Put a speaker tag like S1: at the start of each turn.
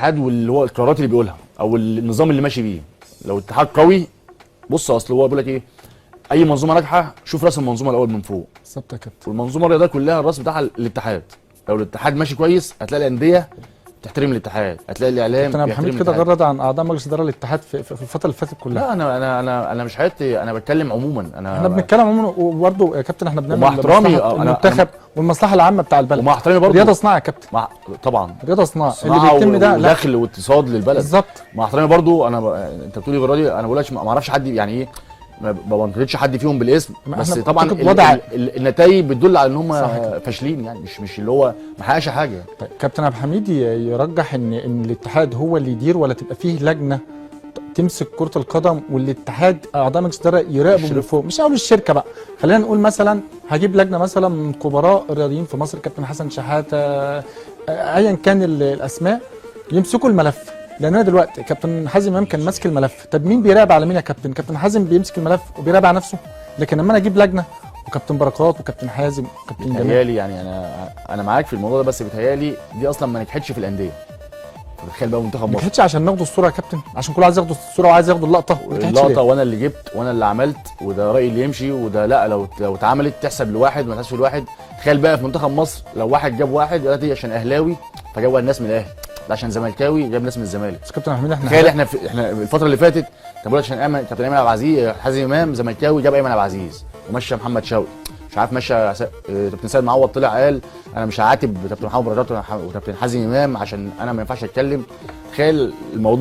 S1: الاتحاد واللي هو القرارات اللي بيقولها او النظام اللي ماشي بيه. لو الاتحاد قوي، بص اصل هو بيقول لك ايه، اي منظومه ناجحه شوف راس المنظومه الاول من فوق.
S2: بالظبط يا كابتن.
S1: والمنظومه الرياضيه كلها الراس بتاعها الاتحاد. لو الاتحاد ماشي كويس هتلاقي الانديه تحترم الاتحاد، هتلاقي الاعلام
S2: كابتن عبد
S1: بيحترم
S2: الحميد كده
S1: الاتحاد.
S2: غرد عن اعضاء مجلس اداره الاتحاد في الفتره اللي فاتت كلها.
S1: لا انا مش حياتي، انا بتكلم عموما.
S2: احنا بنتكلم عموما، وبرده يا كابتن احنا بنعمل
S1: ومع احترامي
S2: مصلحة المنتخب والمصلحه العامه بتاع البلد.
S1: ومع احترامي برضه
S2: رياضه صناعه يا كابتن.
S1: طبعا
S2: رياضه صناعه اللي
S1: صناعه
S2: بيتم ده لا
S1: ودخل واقتصاد للبلد.
S2: بالظبط.
S1: مع احترامي برضه انت بتقولي غرادي، انا بقولكش ما اعرفش حد يعني ايه، ما بنقدش حد فيهم بالاسم، بس طبعا النتائج بتدل على ان هم فاشلين، يعني مش اللي هو ما حققش حاجه.
S2: طيب كابتن عبد الحميد يرجح ان الاتحاد هو اللي يدير، ولا تبقى فيه لجنه تمسك كره القدم والاتحاد اعضاء مجلس الاداره يراقبوا من فوق، مش اول الشركه بقى، خلينا نقول مثلا هجيب لجنه مثلا من خبراء الرياضيين في مصر، كابتن حسن شحاته، ايا كان الاسماء، يمسكوا الملف. لان انا دلوقتي كابتن حازم امام كان ماسك الملف، طب مين بيراقب على مين يا كابتن؟ كابتن حازم بيمسك الملف وبيراقب على نفسه، لكن لما انا اجيب لجنه وكابتن بركات وكابتن حازم وكابتن جمال،
S1: بيتهيألي يعني انا معاك في الموضوع ده، بس بيتهيألي دي اصلا ما نجحتش في الانديه. تخيل بقى منتخب مصر
S2: ما نجحتش عشان ناخدوا الصوره يا كابتن، عشان كل عايز ياخدوا الصوره وعايز ياخدوا اللقطه
S1: وانا اللي جبت وانا اللي عملت، وده رايي اللي يمشي، وده لا لو اتعملت تحسب لواحد وما تحسبش لواحد. تخيل بقى في منتخب مصر لو واحد جاب واحد دلوقتي عشان اهلاوي فجاب الناس من الاهلي، ده عشان زملكاوي جاب ناس من الزمالك.
S2: بس كابتن حميد
S1: تخيل احنا الفتره اللي فاتت كان بيقول عشان كابتن ايمن عبد العزيز حازم امام زملكاوي جاب ايمن عبد العزيز ومشى محمد شوقي، مش عارف مشى كابتن سيد معوض طلع قال انا مش هعاتب كابتن محمد بركات وكابتن حازم امام عشان انا ما ينفعش اتكلم. تخيل الموضوع